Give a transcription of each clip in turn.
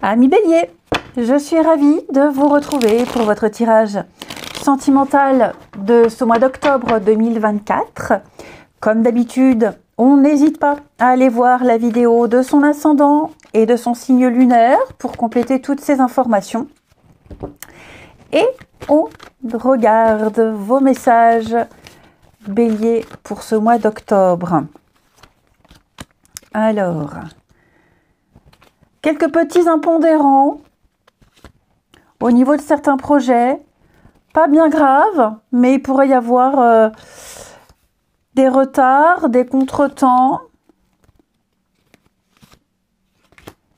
Amis Bélier, je suis ravie de vous retrouver pour votre tirage sentimental de ce mois d'octobre 2024. Comme d'habitude, on n'hésite pas à aller voir la vidéo de son ascendant et de son signe lunaire pour compléter toutes ces informations. Et on regarde vos messages Bélier pour ce mois d'octobre. Alors, quelques petits impondérants au niveau de certains projets, pas bien grave, mais il pourrait y avoir des retards, des contretemps.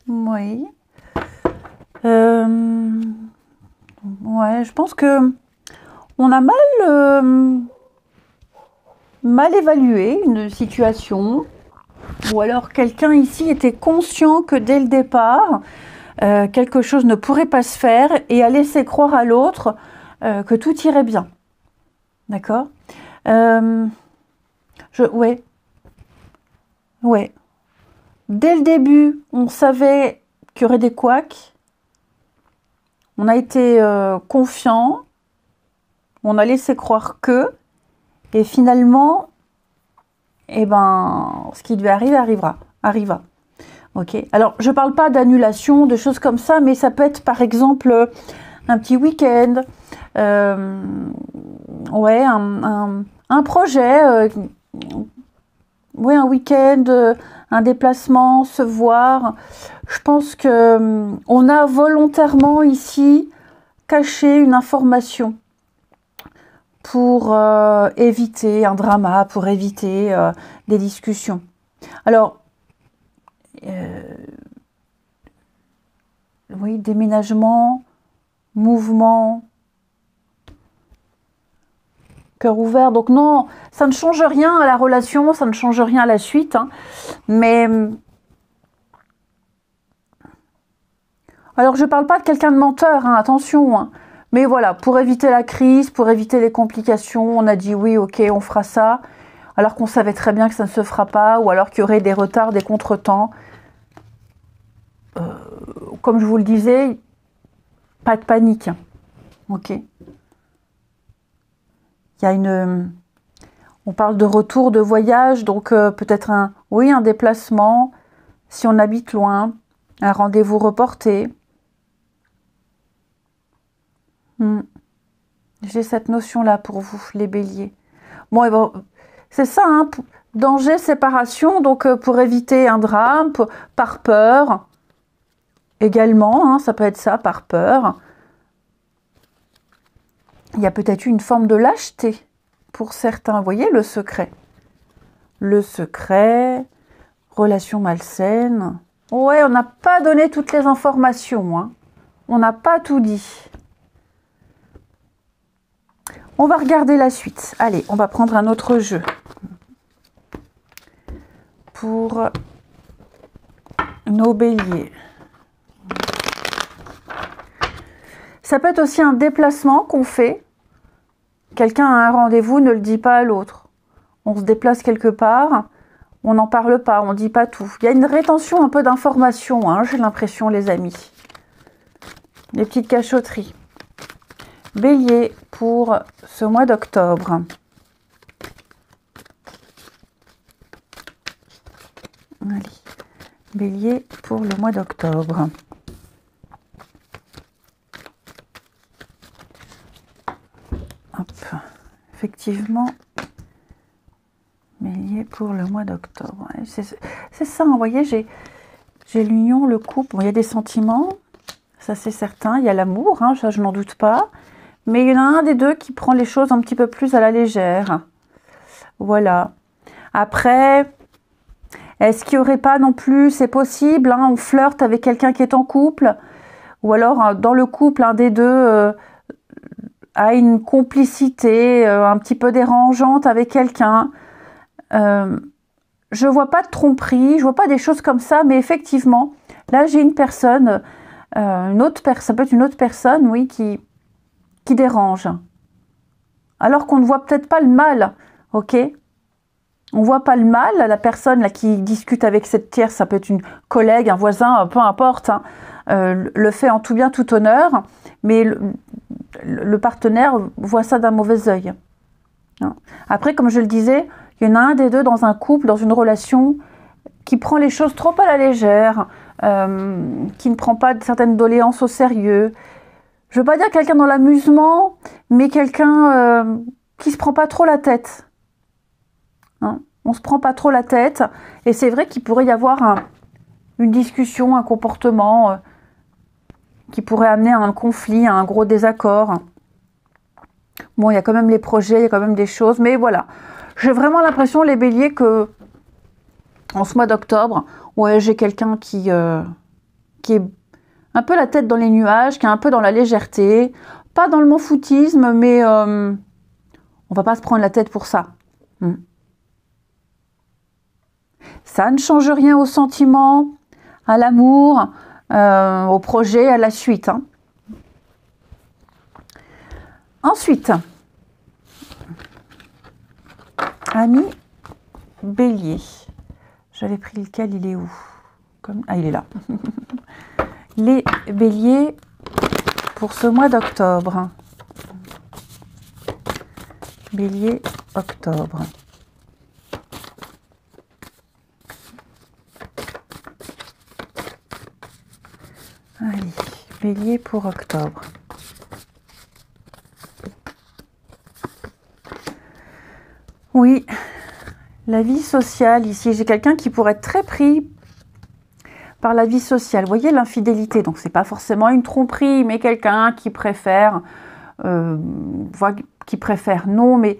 Oui. Ouais, je pense que on a mal évalué une situation. Ou alors quelqu'un ici était conscient que dès le départ, quelque chose ne pourrait pas se faire et a laissé croire à l'autre que tout irait bien. D'accord ? Ouais. Dès le début, on savait qu'il y aurait des couacs. On a été confiant. On a laissé croire que. Et finalement, ce qui devait arriver arriva. Ok. Alors, je parle pas d'annulation, de choses comme ça, mais ça peut être par exemple un petit week-end, un projet, un week-end, un déplacement, se voir. Je pense que on a volontairement ici caché une information pour éviter un drama, pour éviter des discussions. Alors, déménagement, mouvement, cœur ouvert. Donc non, ça ne change rien à la relation, ça ne change rien à la suite. Hein, mais alors, je ne parle pas de quelqu'un de menteur, hein, attention. Hein. Mais voilà, pour éviter la crise, pour éviter les complications, on a dit oui, ok, on fera ça, alors qu'on savait très bien que ça ne se fera pas, ou alors qu'il y aurait des retards, des contretemps. Comme je vous le disais, pas de panique. Ok. Il y a on parle de retour, de voyage, donc peut-être un déplacement, si on habite loin, un rendez-vous reporté. J'ai cette notion-là pour vous, les béliers. Bon, c'est ça, hein, danger, séparation, donc pour éviter un drame, par peur, également, hein, ça peut être ça, par peur. Il y a peut-être eu une forme de lâcheté pour certains. Vous voyez, le secret. Le secret, relation malsaine. Ouais, on n'a pas donné toutes les informations, hein. On n'a pas tout dit. On va regarder la suite. Allez, on va prendre un autre jeu. Pour nos béliers. Ça peut être aussi un déplacement qu'on fait. Quelqu'un a un rendez-vous, ne le dit pas à l'autre. On se déplace quelque part, on n'en parle pas, on ne dit pas tout. Il y a une rétention un peu d'informations, hein, j'ai l'impression, les amis. Des petites cachotteries. Bélier pour ce mois d'octobre. Allez, Bélier pour le mois d'octobre. Hop, effectivement, Bélier pour le mois d'octobre. C'est ça, vous voyez, j'ai l'union, le couple. Bon, il y a des sentiments, ça c'est certain. Il y a l'amour, hein, ça je n'en doute pas. Mais il y en a un des deux qui prend les choses un petit peu plus à la légère. Voilà. Après, est-ce qu'il n'y aurait pas non plus, c'est possible, hein, on flirte avec quelqu'un qui est en couple, ou alors dans le couple, un des deux a une complicité un petit peu dérangeante avec quelqu'un. Je vois pas de tromperie, je vois pas des choses comme ça, mais effectivement, là j'ai une personne, ça peut être une autre personne, oui, qui dérange. Alors qu'on ne voit peut-être pas le mal, ok ? On voit pas le mal, la personne là qui discute avec cette tierce, ça peut être une collègue, un voisin, peu importe, hein, le fait en tout bien, tout honneur, mais le partenaire voit ça d'un mauvais œil. Hein. Après, comme je le disais, il y en a un des deux dans un couple, dans une relation, qui prend les choses trop à la légère, qui ne prend pas certaines doléances au sérieux. Je veux pas dire quelqu'un dans l'amusement, mais quelqu'un qui se prend pas trop la tête. Hein, on se prend pas trop la tête, et c'est vrai qu'il pourrait y avoir une discussion, un comportement qui pourrait amener à un conflit, à un gros désaccord. Bon, il y a quand même les projets, il y a quand même des choses, mais voilà. J'ai vraiment l'impression, les béliers, que en ce mois d'octobre, ouais, j'ai quelqu'un qui est un peu la tête dans les nuages, qui est un peu dans la légèreté, pas dans le m'en foutisme, mais on va pas se prendre la tête pour ça. Ça ne change rien aux sentiments, à l'amour, au projet, à la suite. Hein. Ensuite, ami bélier. J'avais pris lequel, il est où? Ah, il est là. Les béliers pour ce mois d'octobre. Bélier, octobre. Allez, bélier pour octobre. Oui, la vie sociale ici, j'ai quelqu'un qui pourrait être très pris par la vie sociale. Vous voyez l'infidélité, donc c'est pas forcément une tromperie, mais quelqu'un qui préfère, non, mais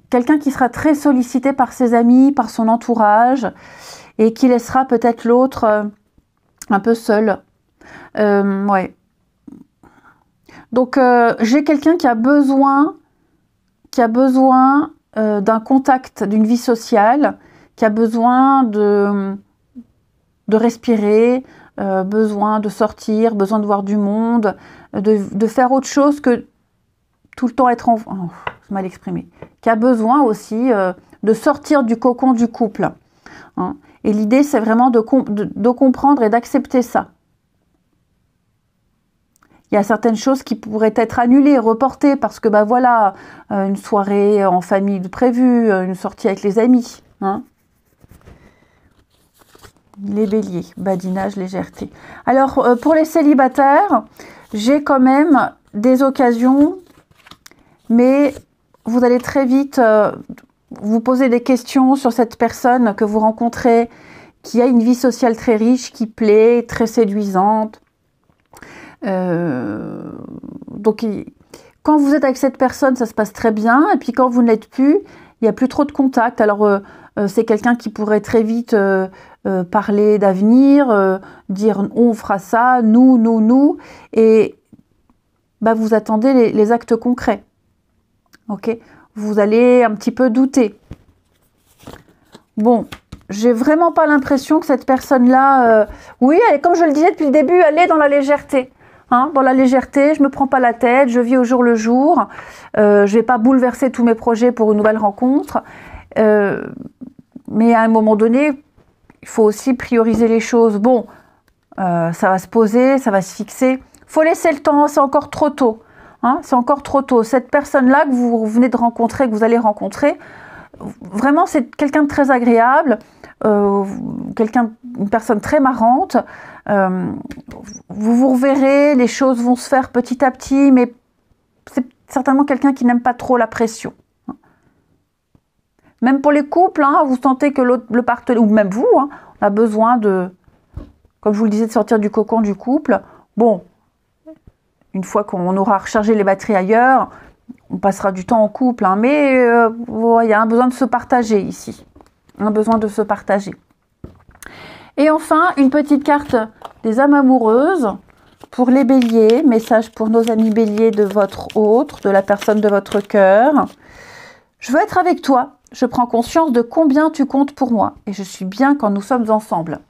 quelqu'un qui sera très sollicité par ses amis, par son entourage, et qui laissera peut-être l'autre un peu seul. Ouais. Donc j'ai quelqu'un qui a besoin d'un contact, d'une vie sociale, qui a besoin de respirer, besoin de sortir, besoin de voir du monde, de faire autre chose que tout le temps être en... Oh, c'est mal exprimé. Qui a besoin aussi de sortir du cocon du couple. Hein. Et l'idée, c'est vraiment de comprendre et d'accepter ça. Il y a certaines choses qui pourraient être annulées, reportées, parce que, voilà, une soirée en famille prévue, une sortie avec les amis. Hein. Les béliers, badinage, légèreté. Alors, pour les célibataires, j'ai quand même des occasions, mais vous allez très vite vous poser des questions sur cette personne que vous rencontrez, qui a une vie sociale très riche, qui plaît, très séduisante. Donc, quand vous êtes avec cette personne, ça se passe très bien, et puis quand vous ne l'êtes plus, il n'y a plus trop de contact. Alors, c'est quelqu'un qui pourrait très vite parler d'avenir, dire on fera ça, nous, et vous attendez les actes concrets. Ok, vous allez un petit peu douter. Bon, j'ai vraiment pas l'impression que cette personne-là, oui, comme je le disais depuis le début, elle est dans la légèreté. Hein, dans la légèreté, je me prends pas la tête, je vis au jour le jour, je vais pas bouleverser tous mes projets pour une nouvelle rencontre, mais à un moment donné, il faut aussi prioriser les choses. Bon, ça va se poser, ça va se fixer, faut laisser le temps, c'est encore trop tôt. Hein, c'est encore trop tôt. Cette personne-là que vous venez de rencontrer, que vous allez rencontrer, vraiment c'est quelqu'un de très agréable, une personne très marrante. Vous reverrez, les choses vont se faire petit à petit, mais c'est certainement quelqu'un qui n'aime pas trop la pression. Même pour les couples, hein, vous sentez que le partenaire, ou même vous, hein, on a besoin de, comme je vous le disais, de sortir du cocon du couple. Bon, une fois qu'on aura rechargé les batteries ailleurs, on passera du temps en couple, hein, mais il y a un besoin de se partager ici. Un besoin de se partager. Et enfin, une petite carte des âmes amoureuses pour les béliers. Message pour nos amis béliers de votre autre, de la personne de votre cœur. Je veux être avec toi. Je prends conscience de combien tu comptes pour moi. Et je suis bien quand nous sommes ensemble.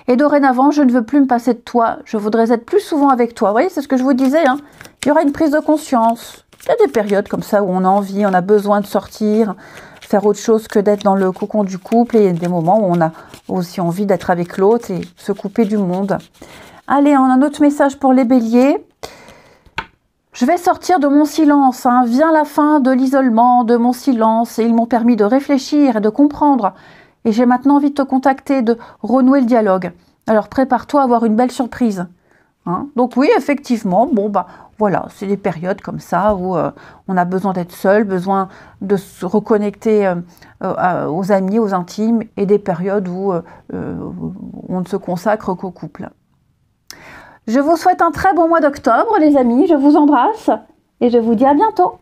Et dorénavant, je ne veux plus me passer de toi. Je voudrais être plus souvent avec toi. Vous voyez, c'est ce que je vous disais. Hein. Il y aura une prise de conscience. Il y a des périodes comme ça où on a envie, on a besoin de sortir, faire autre chose que d'être dans le cocon du couple. Et il y a des moments où on a aussi envie d'être avec l'autre et se couper du monde. Allez, on a un autre message pour les béliers. Je vais sortir de mon silence. Vient la fin de l'isolement, de mon silence. Et ils m'ont permis de réfléchir et de comprendre. Et j'ai maintenant envie de te contacter, de renouer le dialogue. Alors prépare-toi à avoir une belle surprise. Donc oui, effectivement, voilà, c'est des périodes comme ça où on a besoin d'être seul, besoin de se reconnecter aux amis, aux intimes, et des périodes où on ne se consacre qu'au couple. Je vous souhaite un très bon mois d'octobre, les amis, je vous embrasse et je vous dis à bientôt.